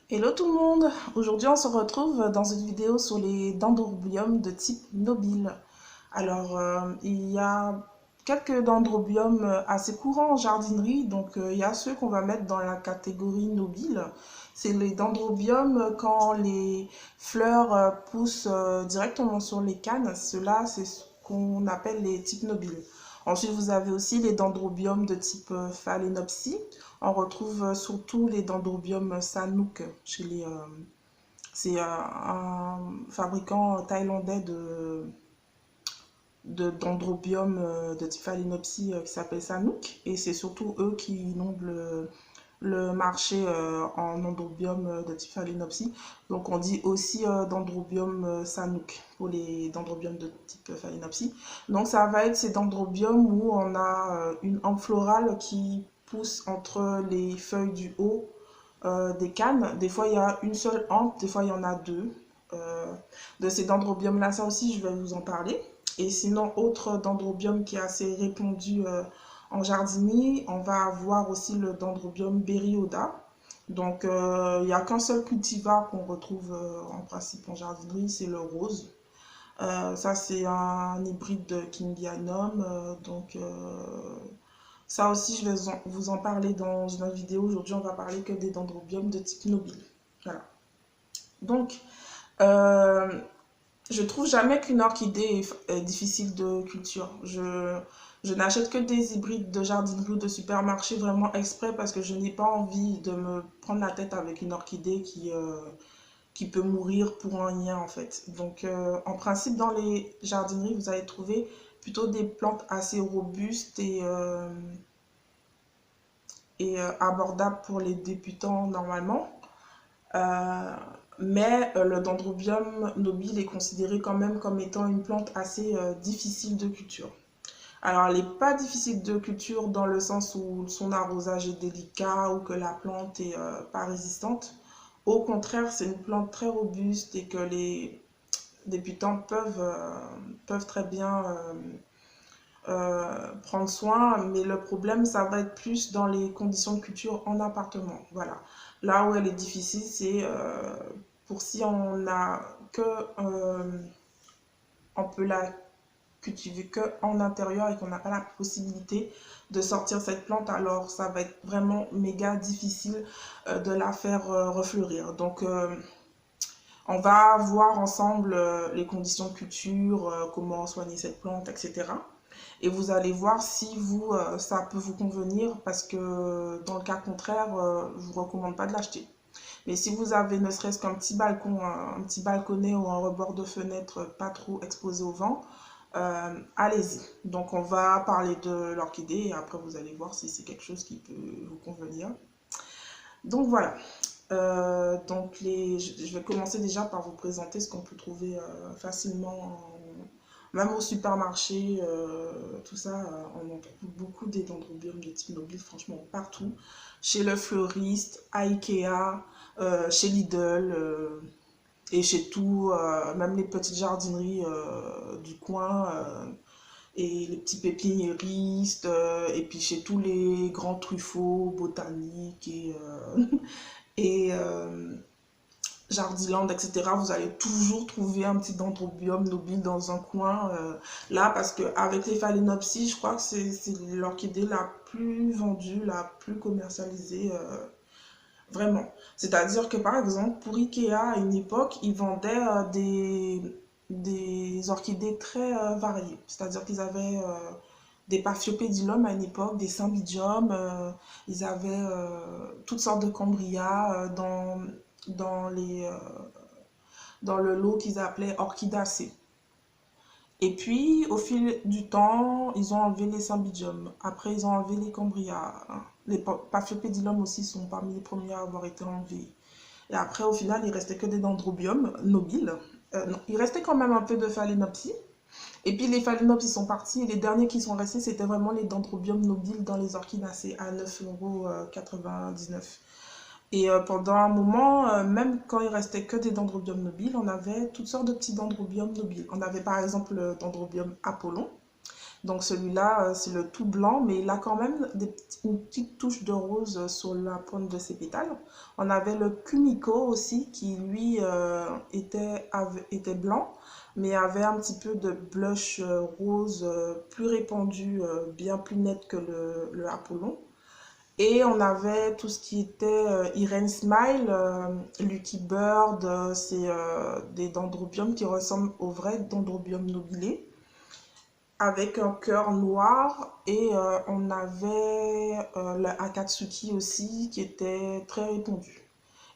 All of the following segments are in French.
Hello tout le monde! Aujourd'hui on se retrouve dans une vidéo sur les dendrobiums de type nobile. Il y a quelques dendrobiums assez courants en jardinerie, il y a ceux qu'on va mettre dans la catégorie nobile. C'est les dendrobiums quand les fleurs poussent directement sur les cannes. Cela c'est ce qu'on appelle les types nobiles. Ensuite vous avez aussi les dendrobiums de type phalaenopsis. On retrouve surtout les dendrobium Sanook chez c'est un fabricant thaïlandais de dendrobium de type phalaenopsis qui s'appelle Sanook. Et c'est surtout eux qui inondent le marché en dendrobium de type phalaenopsis. Donc on dit aussi dendrobium Sanook pour les dendrobiums de type phalaenopsis. Donc ça va être ces dendrobiums où on a une hampe florale qui pousse entre les feuilles du haut des cannes. Des fois il y a une seule hampe, des fois il y en a deux. Euh, de ces dendrobiums là, ça aussi je vais vous en parler. Et sinon, autre dendrobium qui est assez répandu en jardinerie, on va avoir aussi le dendrobium berryoda. Il n'y a qu'un seul cultivar qu'on retrouve en principe en jardinerie, c'est le rose. Ça, c'est un hybride de Kingianum. Ça aussi, je vais vous en parler dans une autre vidéo. Aujourd'hui, on va parler que des dendrobiums de type nobile. Voilà. Donc, euh, je trouve jamais qu'une orchidée est difficile de culture. Je n'achète que des hybrides de jardinerie ou de supermarché vraiment exprès parce que je n'ai pas envie de me prendre la tête avec une orchidée qui peut mourir pour un rien en fait. En principe, dans les jardineries, vous allez trouver plutôt des plantes assez robustes et abordables pour les débutants normalement. Euh, le dendrobium nobile est considéré quand même comme étant une plante assez difficile de culture. Alors, elle n'est pas difficile de culture dans le sens où son arrosage est délicat ou que la plante est pas résistante. Au contraire, c'est une plante très robuste et que les débutants peuvent très bien prendre soin, mais le problème, ça va être plus dans les conditions de culture en appartement. Voilà. Là où elle est difficile, c'est pour si on a que on peut la cultiver que en intérieur et qu'on n'a pas la possibilité de sortir cette plante, alors ça va être vraiment méga difficile de la faire refleurir. On va voir ensemble les conditions de culture, comment soigner cette plante, etc. Et vous allez voir si ça peut vous convenir parce que dans le cas contraire, je ne vous recommande pas de l'acheter. Mais si vous avez ne serait-ce qu'un petit balcon, un petit balconnet ou un rebord de fenêtre pas trop exposé au vent, allez-y. Donc on va parler de l'orchidée et après vous allez voir si c'est quelque chose qui peut vous convenir. Donc voilà. Je vais commencer déjà par vous présenter ce qu'on peut trouver facilement, même au supermarché, tout ça, on en trouve beaucoup des dendrobiums de type nobile, franchement partout. Chez le fleuriste, à Ikea, chez Lidl et chez tout, même les petites jardineries du coin et les petits pépiniéristes, et puis chez tous les grands truffaut botaniques et Jardiland, etc., vous allez toujours trouver un petit dendrobium nobile dans un coin. Là, parce qu'avec les phalaenopsis, je crois que c'est l'orchidée la plus vendue, la plus commercialisée, vraiment. C'est-à-dire que, par exemple, pour Ikea, à une époque, ils vendaient des orchidées très variées. C'est-à-dire qu'ils avaient des Paphiopedilum à une époque, des Cymbidium, ils avaient toutes sortes de Cambria dans, les, euh, dans le lot qu'ils appelaient Orchidacées. Et puis, au fil du temps, ils ont enlevé les Cymbidium. Après, ils ont enlevé les Cambria. Les Paphiopedilum aussi sont parmi les premiers à avoir été enlevés. Et après, au final, il restait que des dendrobiums nobiles. Non, il restait quand même un peu de phalaenopsis. Et puis les phalaenopsis sont partis et les derniers qui sont restés, c'était vraiment les dendrobiums nobiles dans les orchidacées à 9,99 €. Et pendant un moment, même quand il restait que des dendrobiums nobiles, on avait toutes sortes de petits dendrobiums nobiles. On avait par exemple le dendrobium Apollon, Donc celui-là, c'est le tout blanc, mais il a quand même une petite touche de rose sur la pointe de ses pétales. On avait le Kumiko aussi, qui lui était blanc, mais avait un petit peu de blush rose plus répandu, bien plus net que le Apollon. Et on avait tout ce qui était Irene Smile, Lucky Bird, c'est des dendrobiums qui ressemblent au vrai dendrobium nobilé avec un cœur noir et on avait le Akatsuki aussi qui était très répandu.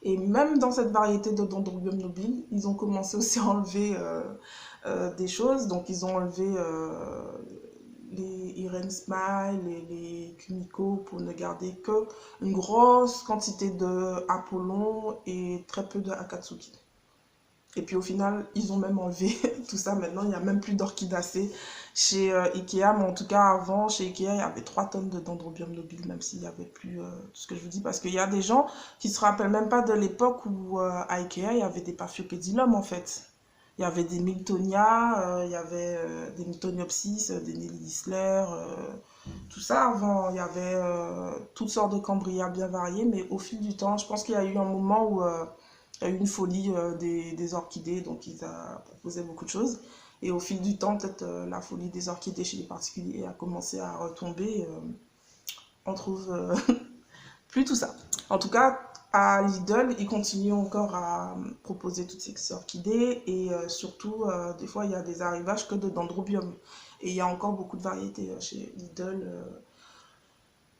Et même dans cette variété de dendrobium nobile, ils ont commencé aussi à enlever des choses. Donc ils ont enlevé les Irene Smile et les Kumiko pour ne garder que une grosse quantité de Apollon et très peu de Akatsuki. Et puis au final, ils ont même enlevé tout ça. Maintenant, il n'y a même plus d'orchidacées chez Ikea. Mais en tout cas, avant, chez Ikea, il y avait 3 tonnes de dendrobium nobile, même s'il n'y avait plus tout ce que je vous dis. Parce qu'il y a des gens qui ne se rappellent même pas de l'époque où à Ikea, il y avait des Paphiopedilum en fait. Il y avait des Miltonia, il y avait des Miltoniopsis, des Nelly Isler, tout ça avant. Il y avait toutes sortes de cambrias bien variés. Mais au fil du temps, je pense qu'il y a eu un moment où il y a eu une folie des orchidées, donc ils ont proposé beaucoup de choses. Et au fil du temps, peut-être la folie des orchidées chez les particuliers a commencé à retomber. On trouve plus tout ça. En tout cas, à Lidl, ils continuent encore à proposer toutes ces orchidées et surtout, des fois, il y a des arrivages que de dendrobium. Et il y a encore beaucoup de variétés chez Lidl.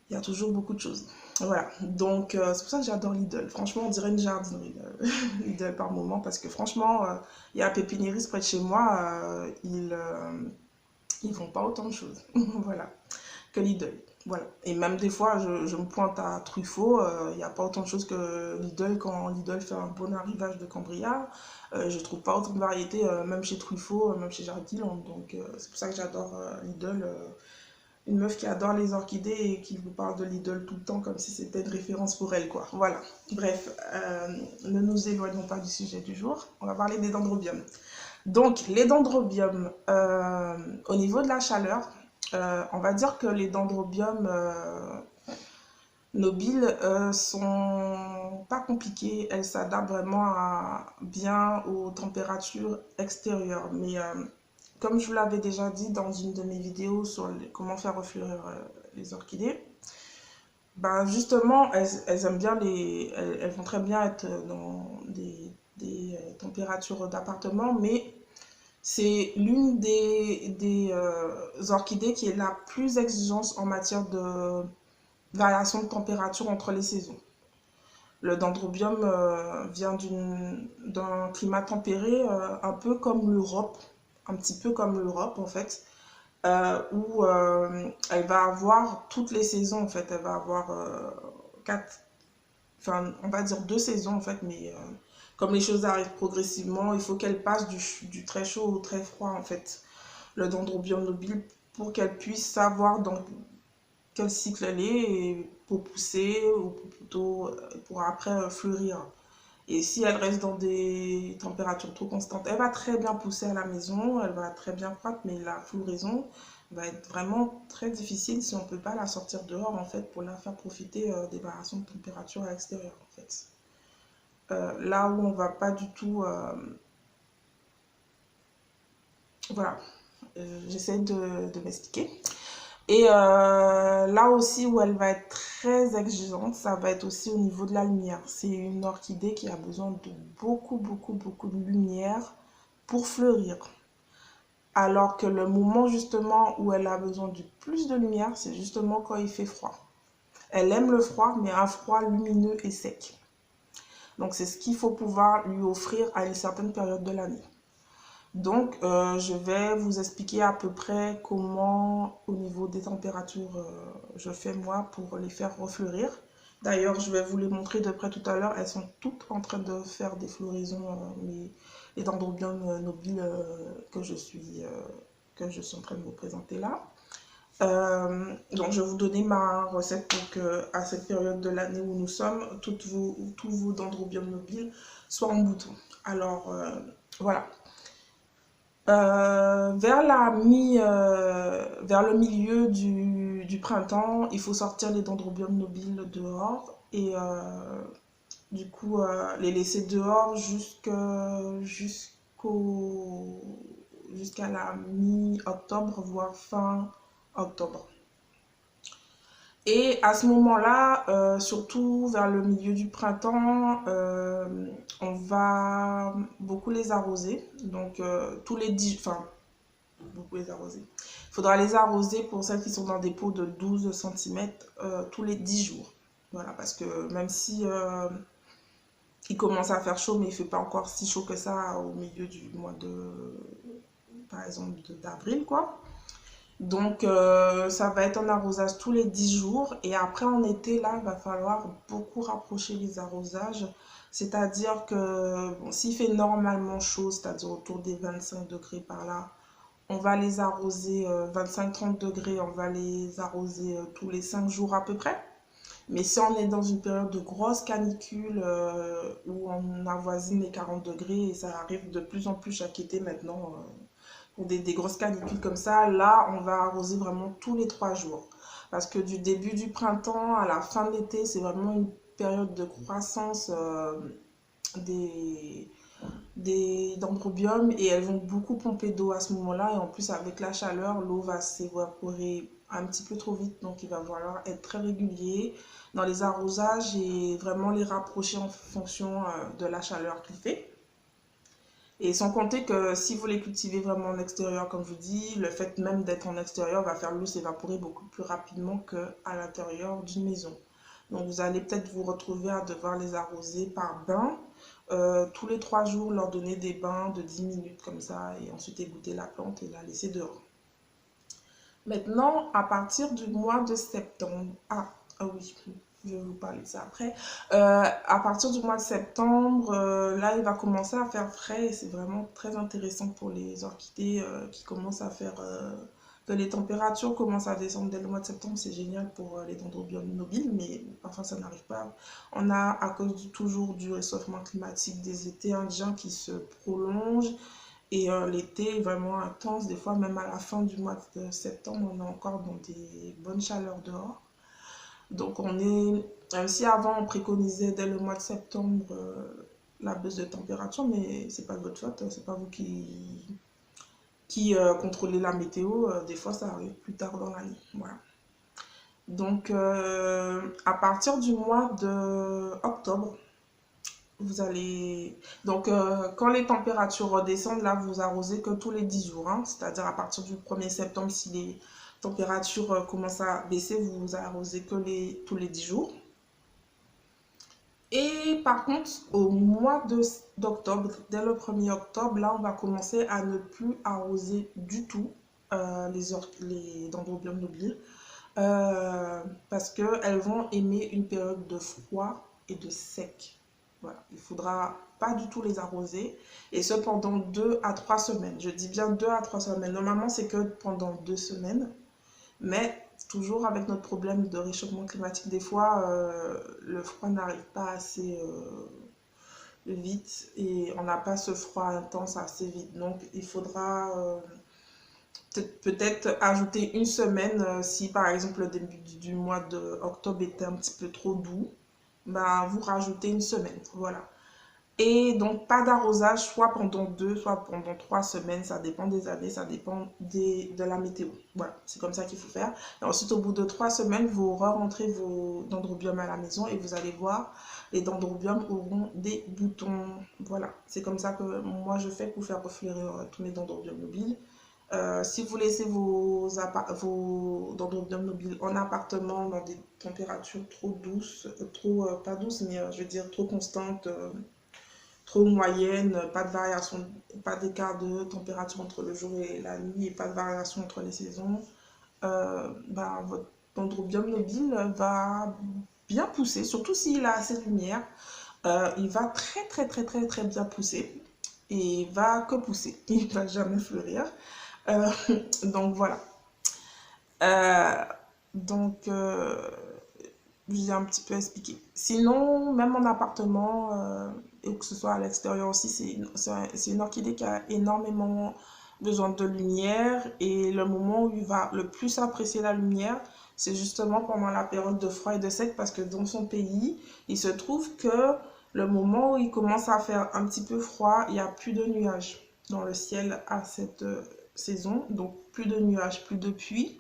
Il y a toujours beaucoup de choses. Voilà, donc c'est pour ça que j'adore Lidl. Franchement, on dirait une jardinerie, Lidl par moment, parce que franchement, il y a un pépiniériste près de chez moi, ils font pas autant de choses, voilà, que Lidl. Voilà. Et même des fois, je me pointe à Truffaut, il n'y a pas autant de choses que Lidl quand Lidl fait un bon arrivage de cambriat. Je trouve pas autant de variétés, même chez Truffaut, même chez Jardiland. Donc c'est pour ça que j'adore Lidl. Une meuf qui adore les orchidées et qui vous parle de Lidl tout le temps comme si c'était une référence pour elle, quoi. Voilà. Bref, ne nous éloignons pas du sujet du jour. On va parler des dendrobiums. Donc, les dendrobiums, au niveau de la chaleur, on va dire que les dendrobiums nobiles sont pas compliquées. Elles s'adaptent vraiment bien aux températures extérieures. Mais comme je vous l'avais déjà dit dans une de mes vidéos sur comment faire refleurir les orchidées, ben justement, elles aiment bien elles vont très bien être dans des températures d'appartement, mais c'est l'une des orchidées qui est la plus exigeante en matière de variation de température entre les saisons. Le dendrobium vient d'un climat tempéré, un peu comme l'Europe, un petit peu comme l'Europe en fait, où elle va avoir toutes les saisons en fait. Elle va avoir enfin on va dire 2 saisons en fait, mais comme les choses arrivent progressivement, il faut qu'elle passe du très chaud au très froid en fait. Le dendrobium nobile pour qu'elle puisse savoir dans quel cycle elle est pour pousser ou plutôt pour après fleurir. Et si elle reste dans des températures trop constantes, elle va très bien pousser à la maison, elle va très bien croître, mais la floraison va être vraiment très difficile si on ne peut pas la sortir dehors en fait pour la faire profiter des variations de température à l'extérieur en fait. Là où on va pas du tout... voilà, j'essaie de m'expliquer. Et là aussi où elle va être très exigeante, ça va être aussi au niveau de la lumière. C'est une orchidée qui a besoin de beaucoup de lumière pour fleurir. Alors que le moment justement où elle a besoin du plus de lumière, c'est justement quand il fait froid. Elle aime le froid, mais un froid lumineux et sec. Donc c'est ce qu'il faut pouvoir lui offrir à une certaine période de l'année. Donc, je vais vous expliquer à peu près comment, au niveau des températures, je fais moi pour les faire refleurir. D'ailleurs, je vais vous les montrer de près tout à l'heure. Elles sont toutes en train de faire des floraisons, les dendrobiums nobiles que je suis en train de vous présenter là. Donc, je vais vous donner ma recette pour que, à cette période de l'année où nous sommes, tous vos dendrobiums nobiles soient en bouton. Alors, voilà. Vers le milieu du printemps, il faut sortir les dendrobium nobiles dehors et du coup les laisser dehors jusqu'à la mi-octobre, voire fin octobre. Et à ce moment-là, surtout vers le milieu du printemps, on va beaucoup les arroser. Donc tous les 10, enfin, beaucoup les arroser. Il faudra les arroser pour celles qui sont dans des pots de 12 centimètres tous les 10 jours. Voilà, parce que même si il commence à faire chaud, mais il ne fait pas encore si chaud que ça au milieu du mois par exemple, d'avril, quoi. Donc, ça va être un arrosage tous les 10 jours. Et après, en été, là, il va falloir beaucoup rapprocher les arrosages. C'est-à-dire que bon, s'il fait normalement chaud, c'est-à-dire autour des 25 degrés par là, on va les arroser 25-30 degrés, on va les arroser tous les 5 jours à peu près. Mais si on est dans une période de grosse canicule où on avoisine les 40 degrés, et ça arrive de plus en plus chaque été maintenant, pour des grosses canicules comme ça, là, on va arroser vraiment tous les 3 jours. Parce que du début du printemps à la fin de l'été, c'est vraiment une période de croissance des, des dendrobiums et elles vont beaucoup pomper d'eau à ce moment-là. Et en plus, avec la chaleur, l'eau va s'évaporer un petit peu trop vite. Donc, il va falloir être très régulier dans les arrosages et vraiment les rapprocher en fonction de la chaleur qu'il fait. Et sans compter que si vous les cultivez vraiment en extérieur, comme je vous dis, le fait même d'être en extérieur va faire l'eau s'évaporer beaucoup plus rapidement qu'à l'intérieur d'une maison. Donc vous allez peut-être vous retrouver à devoir les arroser par bain. Tous les 3 jours, leur donner des bains de 10 minutes comme ça et ensuite égoutter la plante et la laisser dehors. Maintenant, à partir du mois de septembre, ah oui, je vais vous parler de ça après. À partir du mois de septembre, là, il va commencer à faire frais et c'est vraiment très intéressant pour les orchidées qui commencent à faire que les températures commencent à descendre dès le mois de septembre. C'est génial pour les dendrobium nobiles, mais parfois ça n'arrive pas. On a, à cause toujours du réchauffement climatique, des étés indiens qui se prolongent et l'été est vraiment intense. Des fois, même à la fin du mois de septembre, on est encore dans des bonnes chaleurs dehors. Donc, même si avant on préconisait dès le mois de septembre la baisse de température, mais c'est pas de votre faute, c'est pas vous qui contrôlez la météo. Des fois, ça arrive plus tard dans l'année. Voilà. Donc, à partir du mois de octobre, vous allez... Donc, quand les températures redescendent, là, vous arrosez que tous les 10 jours. Hein. C'est-à-dire à partir du 1er septembre, si les températures commencent à baisser, vous arrosez que tous les 10 jours. Et par contre, au mois d'octobre, dès le 1er octobre, là, on va commencer à ne plus arroser du tout les dendrobium nobiles parce qu'elles vont aimer une période de froid et de sec. Voilà. Il ne faudra pas du tout les arroser et ce pendant 2 à 3 semaines. Je dis bien 2 à 3 semaines. Normalement, c'est que pendant 2 semaines. Mais toujours avec notre problème de réchauffement climatique, des fois, le froid n'arrive pas assez vite et on n'a pas ce froid intense assez vite. Donc, il faudra peut-être ajouter une semaine si, par exemple, le début du mois d'octobre était un petit peu trop doux. Ben, vous rajoutez une semaine. Voilà. Et donc, pas d'arrosage, soit pendant 2, soit pendant 3 semaines. Ça dépend des années, ça dépend de la météo. Voilà, c'est comme ça qu'il faut faire. Et ensuite, au bout de 3 semaines, vous rentrez vos dendrobiums à la maison et vous allez voir, les dendrobiums auront des boutons. Voilà, c'est comme ça que moi je fais pour faire refleurir tous mes dendrobiums mobiles. Si vous laissez vos dendrobiums mobiles en appartement dans des températures trop douces, pas douces, mais je veux dire trop constantes, trop moyenne, pas de variation, pas d'écart de température entre le jour et la nuit et pas de variation entre les saisons, ben, votre dendrobium mobile va bien pousser, surtout s'il a assez de lumière. Il va très très très très très bien pousser et il va que pousser, il va jamais fleurir. Euh, donc voilà. Euh, donc, j'ai un petit peu expliqué. Sinon, même en appartement, et que ce soit à l'extérieur aussi, c'est une orchidée qui a énormément besoin de lumière et le moment où il va le plus apprécier la lumière, c'est justement pendant la période de froid et de sec parce que dans son pays, il se trouve que le moment où il commence à faire un petit peu froid, il n'y a plus de nuages dans le ciel à cette saison, donc plus de nuages, plus de pluie.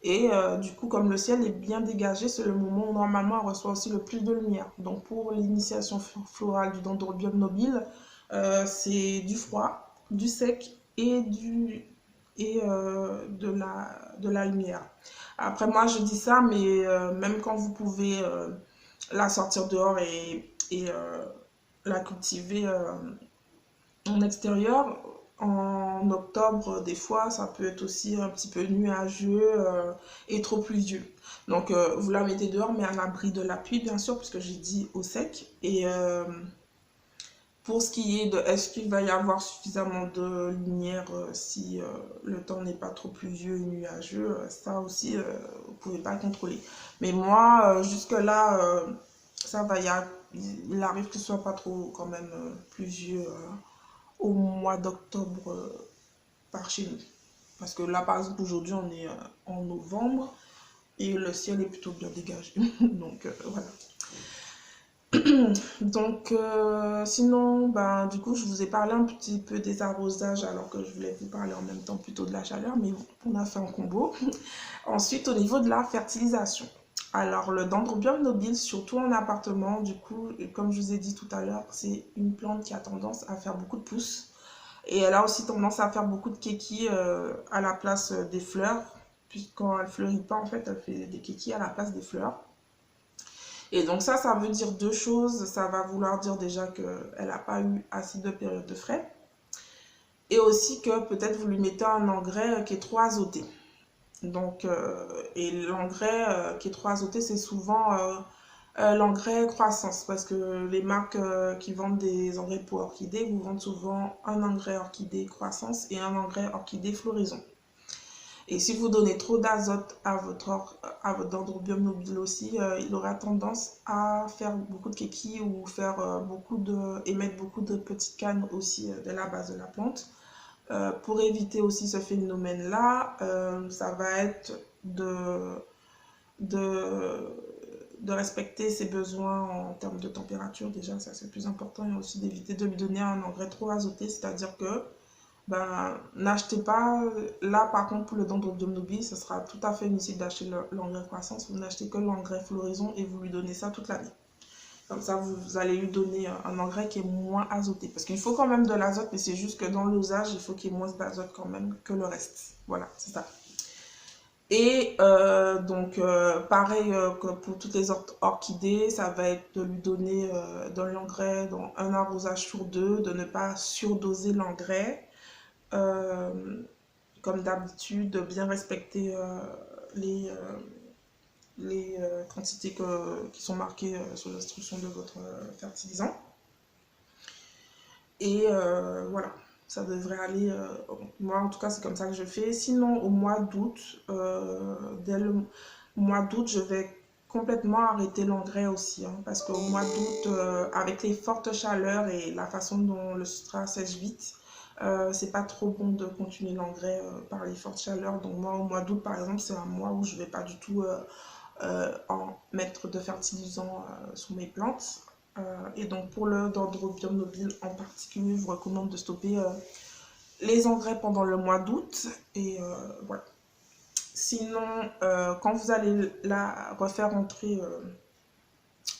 Et du coup, comme le ciel est bien dégagé, c'est le moment où normalement on reçoit aussi le plus de lumière. Donc pour l'initiation florale du Dendrobium nobile, c'est du froid, du sec et de la lumière. Après moi je dis ça, mais même quand vous pouvez la sortir dehors et la cultiver en extérieur, en octobre, des fois, ça peut être aussi un petit peu nuageux et trop pluvieux. Donc, vous la mettez dehors, mais à l'abri de la pluie, bien sûr, puisque j'ai dit au sec. Et pour ce qui est de est-ce qu'il va y avoir suffisamment de lumière si le temps n'est pas trop pluvieux et nuageux, ça aussi, vous ne pouvez pas contrôler. Mais moi, jusque-là, ça va, il arrive que ce soit pas trop quand même pluvieux au mois d'octobre par chez nous. Parce que là, par exemple, aujourd'hui, on est en novembre et le ciel est plutôt bien dégagé. Donc, voilà. Donc, sinon, ben, du coup, je vous ai parlé un petit peu des arrosages alors que je voulais vous parler en même temps plutôt de la chaleur, mais bon, on a fait un combo. Ensuite, au niveau de la fertilisation. Alors, le Dendrobium nobile, surtout en appartement, du coup, comme je vous ai dit tout à l'heure, c'est une plante qui a tendance à faire beaucoup de pousses. Et elle a aussi tendance à faire beaucoup de kékis à la place des fleurs. Puisque quand elle fleurit pas, en fait, elle fait des kékis à la place des fleurs. Et donc ça veut dire deux choses. Ça va vouloir dire déjà qu'elle n'a pas eu assez de période de frais. Et aussi que peut-être vous lui mettez un engrais qui est trop azoté. Donc, et l'engrais qui est trop azoté, c'est souvent l'engrais croissance. Parce que les marques qui vendent des engrais pour orchidées vous vendent souvent un engrais orchidée croissance et un engrais orchidée floraison. Et si vous donnez trop d'azote à votre dendrobium nobile aussi, il aura tendance à faire beaucoup de kékis ou faire émettre beaucoup de petites cannes aussi de la base de la plante. Pour éviter aussi ce phénomène-là, ça va être de, de respecter ses besoins en termes de température. Déjà, ça c'est le plus important. Et aussi d'éviter de lui donner un engrais trop azoté, c'est-à-dire que ben, n'achetez pas, là par contre pour le Dendrobium nobile, ce sera tout à fait inutile d'acheter l'engrais croissance, vous n'achetez que l'engrais floraison et vous lui donnez ça toute l'année. Comme ça, vous allez lui donner un engrais qui est moins azoté. Parce qu'il faut quand même de l'azote, mais c'est juste que dans l'usage, il faut qu'il y ait moins d'azote quand même que le reste. Voilà, c'est ça. Et donc, pareil que pour toutes les orchidées, ça va être de lui donner de l'engrais dans un arrosage sur deux, de ne pas surdoser l'engrais. Euh, Comme d'habitude, de bien respecter les quantités qui sont marquées sur l'instruction de votre fertilisant. Et voilà, ça devrait aller. Moi, en tout cas, c'est comme ça que je fais. Sinon, au mois d'août, dès le mois d'août, je vais complètement arrêter l'engrais aussi. Hein, parce qu'au mois d'août, avec les fortes chaleurs et la façon dont le substrat sèche vite, c'est pas trop bon de continuer l'engrais par les fortes chaleurs. Donc, moi, au mois d'août, par exemple, c'est un mois où je vais pas du tout en mettre de fertilisant sur mes plantes. Et donc pour le Dendrobium nobile en particulier, je vous recommande de stopper les engrais pendant le mois d'août. Et voilà. Sinon, quand vous allez la refaire entrer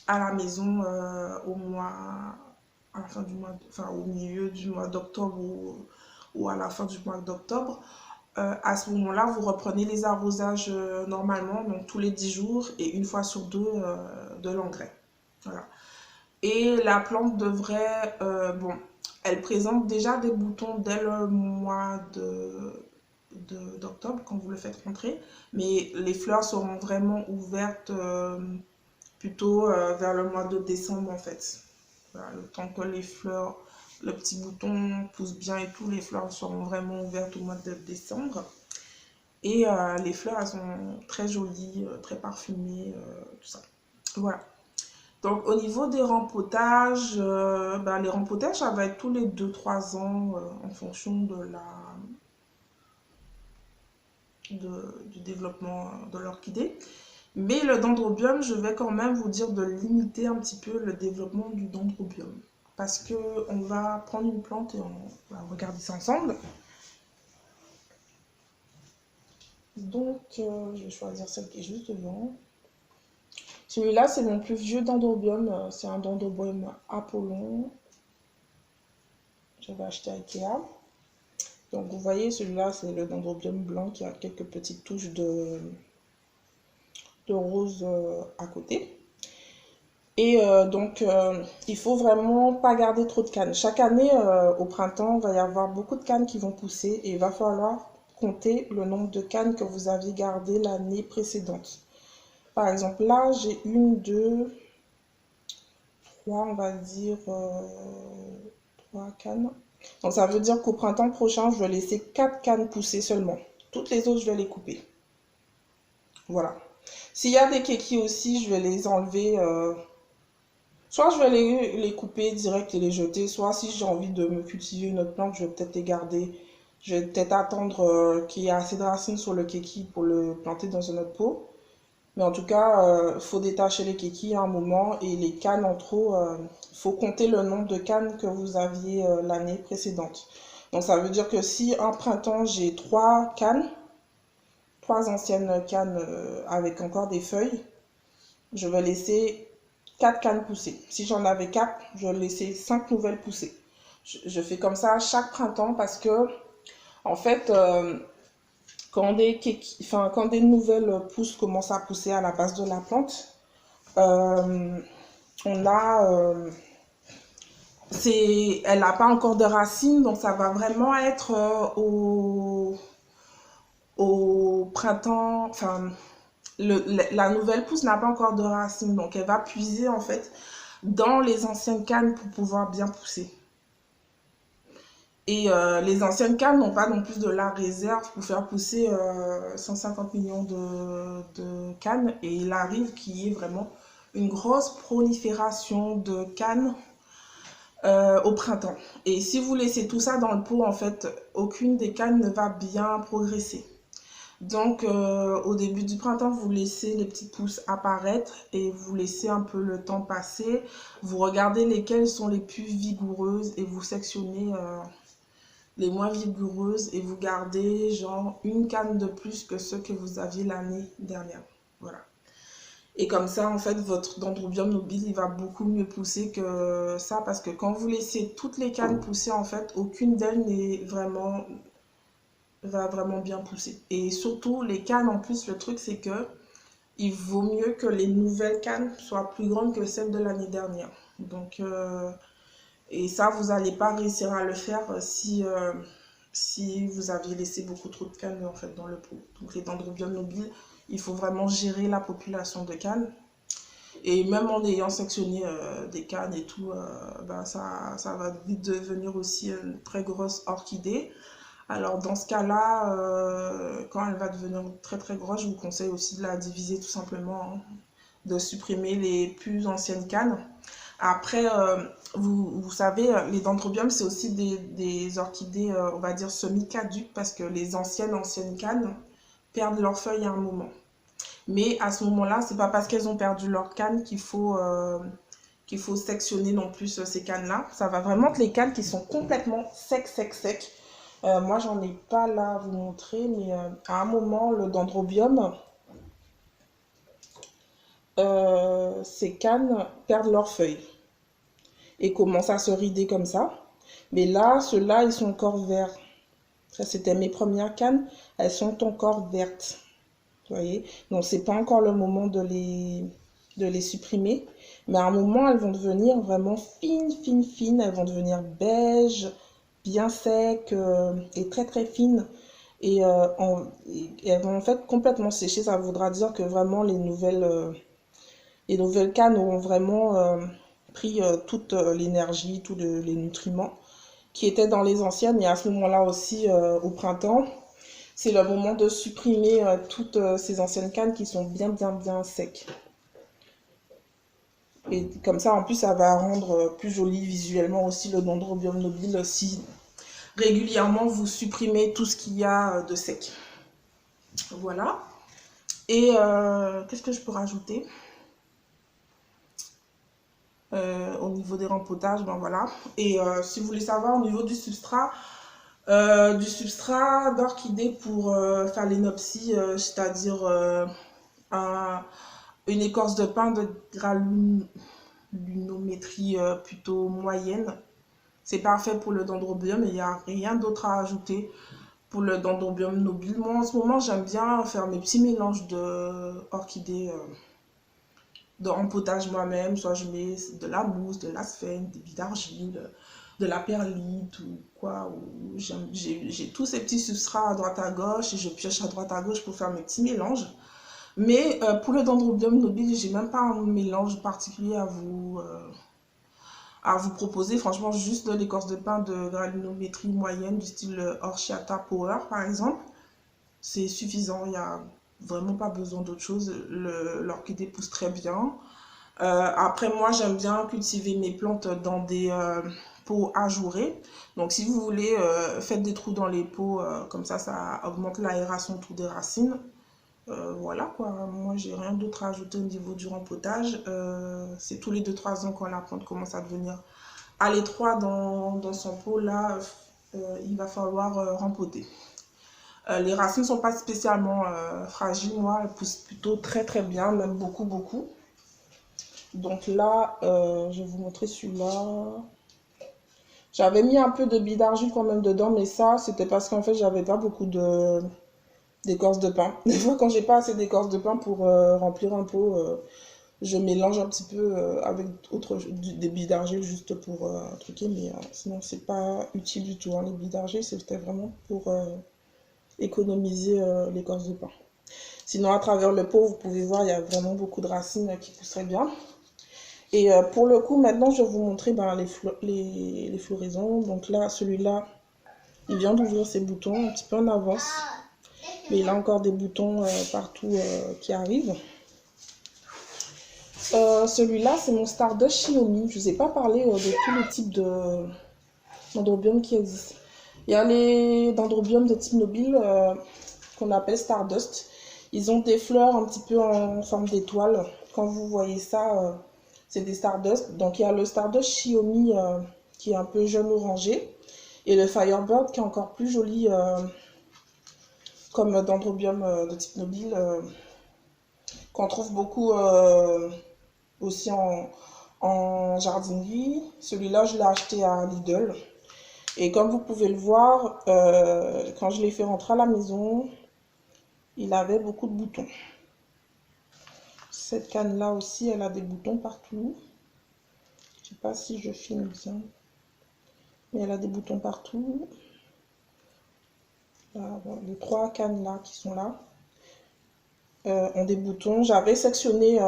à la maison à la fin du mois, enfin au milieu du mois d'octobre ou à la fin du mois d'octobre, à ce moment-là, vous reprenez les arrosages normalement, donc tous les 10 jours et une fois sur deux de l'engrais. Voilà. Et la plante devrait, bon, elle présente déjà des boutons dès le mois d'octobre quand vous le faites rentrer, mais les fleurs seront vraiment ouvertes plutôt vers le mois de décembre en fait. Voilà, le temps que les fleurs, le petit bouton pousse bien et tout, les fleurs seront vraiment ouvertes au mois de décembre. Et les fleurs, elles sont très jolies, très parfumées, tout ça. Voilà. Donc, au niveau des rempotages, ben, les rempotages, ça va être tous les 2-3 ans en fonction de du développement de l'orchidée. Mais le dendrobium, je vais quand même vous dire de limiter un petit peu le développement du dendrobium. Parce que on va prendre une plante et on va regarder ça ensemble. Donc, je vais choisir celle qui est juste devant. Celui-là, c'est mon plus vieux dendrobium. C'est un dendrobium Apollon. J'avais acheté à Ikea. Donc, vous voyez, celui-là, c'est le dendrobium blanc qui a quelques petites touches de rose à côté. Et donc, il faut vraiment pas garder trop de cannes. Chaque année, au printemps, il va y avoir beaucoup de cannes qui vont pousser et il va falloir compter le nombre de cannes que vous aviez gardées l'année précédente. Par exemple, là, j'ai une, deux, trois, on va dire, trois cannes. Donc, ça veut dire qu'au printemps prochain, je vais laisser 4 cannes pousser seulement. Toutes les autres, je vais les couper. Voilà. S'il y a des kékis aussi, je vais les enlever. Soit je vais les couper direct et les jeter, soit si j'ai envie de me cultiver une autre plante, je vais peut-être les garder. Je vais peut-être attendre qu'il y ait assez de racines sur le kéki pour le planter dans un autre pot. Mais en tout cas, il faut détacher les kékis à un moment et les cannes en trop, il faut compter le nombre de cannes que vous aviez l'année précédente. Donc ça veut dire que si un printemps j'ai 3 cannes, 3 anciennes cannes avec encore des feuilles, je vais laisser 4 cannes pousser. Si j'en avais 4, je vais laisser 5 nouvelles pousser. Je fais comme ça chaque printemps parce que, en fait, quand des nouvelles pousses commencent à pousser à la base de la plante, on a... elle n'a pas encore de racines, donc ça va vraiment être au printemps, enfin, la nouvelle pousse n'a pas encore de racines, donc elle va puiser en fait dans les anciennes cannes pour pouvoir bien pousser. Et les anciennes cannes n'ont pas non plus de la réserve pour faire pousser 150 millions de cannes. Et il arrive qu'il y ait vraiment une grosse prolifération de cannes au printemps. Et si vous laissez tout ça dans le pot, en fait, aucune des cannes ne va bien progresser. Donc, au début du printemps, vous laissez les petites pousses apparaître et vous laissez un peu le temps passer. Vous regardez lesquelles sont les plus vigoureuses et vous sectionnez les moins vigoureuses et vous gardez genre une canne de plus que ceux que vous aviez l'année dernière. Voilà. Et comme ça, en fait, votre dendrobium nobile, il va beaucoup mieux pousser que ça parce que quand vous laissez toutes les cannes pousser, en fait, aucune d'elles va vraiment bien pousser. Et surtout, les cannes, en plus, le truc, c'est que il vaut mieux que les nouvelles cannes soient plus grandes que celles de l'année dernière. Donc, et ça, vous n'allez pas réussir à le faire si vous aviez laissé beaucoup trop de cannes en fait, dans le pot. Donc, les dendrobiums mobiles, il faut vraiment gérer la population de cannes. Et même en ayant sectionné des cannes et tout, ça va vite devenir aussi une très grosse orchidée. Alors dans ce cas-là, quand elle va devenir très très grosse, je vous conseille aussi de la diviser tout simplement, hein, de supprimer les plus anciennes cannes. Après, vous savez, les dendrobiums, c'est aussi des orchidées, on va dire, semi-caduques parce que les anciennes cannes perdent leurs feuilles à un moment. Mais à ce moment-là, c'est pas parce qu'elles ont perdu leurs cannes qu'il faut sectionner non plus ces cannes-là. Ça va vraiment être les cannes qui sont complètement secs. Moi, j'en ai pas là à vous montrer, mais à un moment, le dendrobium, ces cannes perdent leurs feuilles et commencent à se rider comme ça. Mais là, ceux-là, ils sont encore verts. Ça, c'était mes premières cannes, elles sont encore vertes. Vous voyez? Donc, c'est pas encore le moment de les supprimer. Mais à un moment, elles vont devenir vraiment fines. Elles vont devenir beige, bien secs et très très fines. Et elles vont en fait complètement sécher. Ça voudra dire que vraiment les nouvelles cannes auront vraiment pris toute l'énergie, tous les nutriments qui étaient dans les anciennes. Et à ce moment-là aussi, au printemps, c'est le moment de supprimer toutes ces anciennes cannes qui sont bien secs. Et comme ça, en plus, ça va rendre plus joli visuellement aussi le dendrobium nobile si régulièrement vous supprimez tout ce qu'il y a de sec. Voilà. Et qu'est-ce que je peux rajouter au niveau des rempotages, ben voilà. Et si vous voulez savoir au niveau du substrat d'orchidée pour phalaenopsie, c'est-à-dire un- une écorce de pin de granulométrie plutôt moyenne, c'est parfait pour le dendrobium et il n'y a rien d'autre à ajouter pour le dendrobium nobile. Moi en ce moment j'aime bien faire mes petits mélanges d'orchidées en potage moi-même, soit je mets de la mousse, de la sphène, des billes d'argile, de la perlite ou quoi. Ou j'ai tous ces petits substrats à droite à gauche et je pioche à droite à gauche pour faire mes petits mélanges. Mais pour le dendrobium nobile, j'ai même pas un mélange particulier à vous proposer. Franchement, juste de l'écorce de pin de granulométrie moyenne du style Horchata Power par exemple. C'est suffisant, il n'y a vraiment pas besoin d'autre chose. L'orchidée pousse très bien. Après, moi, j'aime bien cultiver mes plantes dans des pots ajourés. Donc, si vous voulez, faites des trous dans les pots, comme ça augmente l'aération autour des racines. Voilà quoi, moi j'ai rien d'autre à ajouter au niveau du rempotage. C'est tous les 2-3 ans quand la plante commence à devenir à l'étroit dans son pot, là, il va falloir rempoter. Les racines ne sont pas spécialement fragiles, moi, elles poussent plutôt très très bien, même beaucoup beaucoup. Donc là, je vais vous montrer celui-là. J'avais mis un peu de billes d'argile quand même dedans, mais ça, c'était parce qu'en fait, j'avais pas beaucoup d'écorce de pain. Des fois, quand j'ai pas assez d'écorce de pain pour remplir un pot, je mélange un petit peu avec des billes d'argile juste pour truquer, mais sinon, c'est pas utile du tout. Hein. Les billes d'argile, c'était vraiment pour économiser l'écorce de pain. Sinon, à travers le pot, vous pouvez voir, il y a vraiment beaucoup de racines qui pousseraient bien. Et pour le coup, maintenant, je vais vous montrer les floraisons. Donc là, celui-là, il vient d'ouvrir ses boutons un petit peu en avance. Mais il a encore des boutons partout qui arrivent. Celui-là, c'est mon Stardust Xiaomi. Je ne vous ai pas parlé de tous les types dendrobiums qui existent. Il y a les dendrobiums de type nobile qu'on appelle Stardust. Ils ont des fleurs un petit peu en forme d'étoile. Quand vous voyez ça, c'est des Stardust. Donc il y a le Stardust Xiaomi qui est un peu jaune orangé. Et le Firebird qui est encore plus joli comme dendrobium de type nobile. Qu'on trouve beaucoup aussi en jardinerie. Celui-là, je l'ai acheté à Lidl. Et comme vous pouvez le voir, quand je l'ai fait rentrer à la maison, il avait beaucoup de boutons. Cette canne-là aussi, elle a des boutons partout. Je ne sais pas si je filme bien. Mais elle a des boutons partout. Là, bon, les 3 cannes-là qui sont là ont des boutons. J'avais sectionné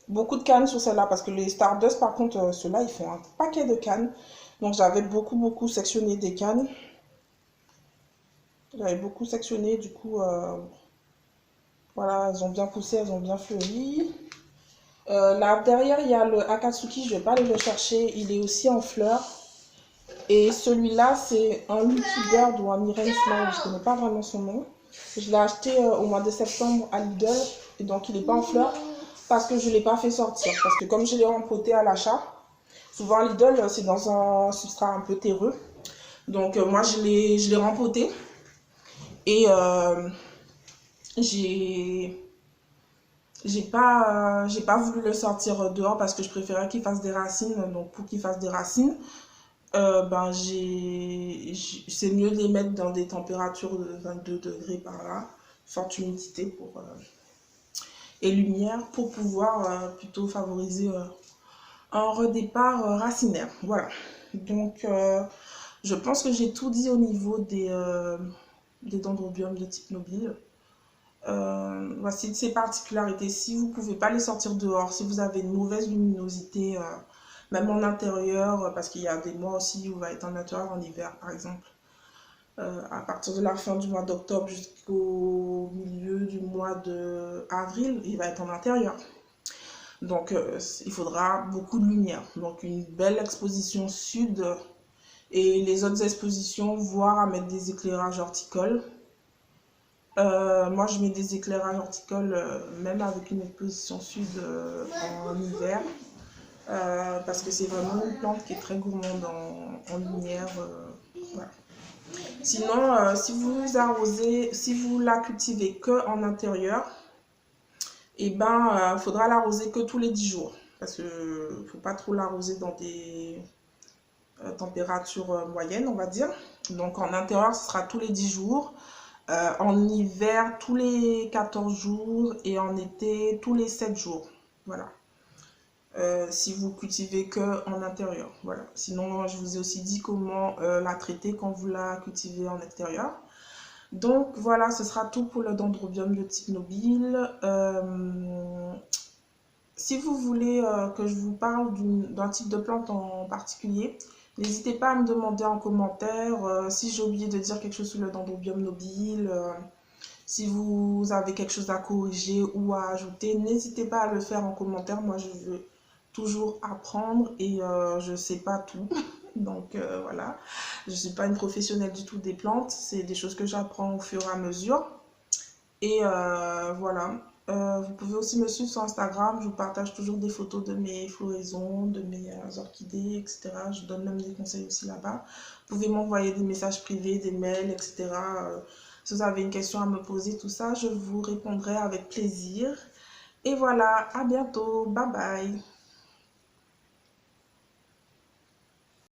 beaucoup de cannes sur celle-là parce que les Stardust, par contre, ceux-là, ils font un paquet de cannes. Donc, j'avais beaucoup sectionné des cannes. J'avais beaucoup sectionné, du coup, voilà, elles ont bien poussé, elles ont bien fleuri. Là, derrière, il y a le Akatsuki, je ne vais pas aller le chercher, il est aussi en fleurs. Et celui-là, c'est un Lucky Bird ou un Irene Smile, je ne connais pas vraiment son nom. Je l'ai acheté au mois de septembre à Lidl, et donc il n'est pas en fleurs parce que je ne l'ai pas fait sortir. Parce que comme je l'ai rempoté à l'achat, souvent à Lidl, c'est dans un substrat un peu terreux. Donc moi, je l'ai rempoté et j'ai j'ai pas voulu le sortir dehors parce que je préférais qu'il fasse des racines. Donc pour qu'il fasse des racines, ben c'est mieux de les mettre dans des températures de 22 degrés par là, forte humidité et lumière pour pouvoir plutôt favoriser un redépart racinaire. Voilà. Donc je pense que j'ai tout dit au niveau des dendrobiums de type nobile. Voici ses particularités. Si vous ne pouvez pas les sortir dehors, si vous avez une mauvaise luminosité, même en intérieur, parce qu'il y a des mois aussi où il va être en intérieur en hiver, par exemple. À partir de la fin du mois d'octobre jusqu'au milieu du mois d'avril, il va être en intérieur. Donc, il faudra beaucoup de lumière. Donc, une belle exposition sud et les autres expositions, voire à mettre des éclairages horticoles. Moi, je mets des éclairages horticoles, même avec une exposition sud en hiver, parce que c'est vraiment une plante qui est très gourmande en lumière. Voilà. Sinon, si vous arrosez, si vous la cultivez que en intérieur, et ben, faudra l'arroser que tous les 10 jours. Parce que faut pas trop l'arroser dans des températures moyennes, on va dire. Donc en intérieur, ce sera tous les 10 jours. En hiver, tous les 14 jours. Et en été, tous les 7 jours. Voilà. Si vous cultivez que en intérieur. Voilà. Sinon, je vous ai aussi dit comment la traiter quand vous la cultivez en extérieur. Donc voilà, ce sera tout pour le dendrobium de type nobile. Si vous voulez que je vous parle d'un type de plante en particulier, n'hésitez pas à me demander en commentaire. Si j'ai oublié de dire quelque chose sur le dendrobium nobile, si vous avez quelque chose à corriger ou à ajouter, n'hésitez pas à le faire en commentaire. Moi, je veux toujours apprendre et je ne sais pas tout. Donc voilà, je ne suis pas une professionnelle du tout des plantes. C'est des choses que j'apprends au fur et à mesure. Et voilà. Vous pouvez aussi me suivre sur Instagram. Je vous partage toujours des photos de mes floraisons, de mes orchidées, etc. Je donne même des conseils aussi là-bas. Vous pouvez m'envoyer des messages privés, des mails, etc. Si vous avez une question à me poser, tout ça, je vous répondrai avec plaisir. Et voilà, à bientôt. Bye bye.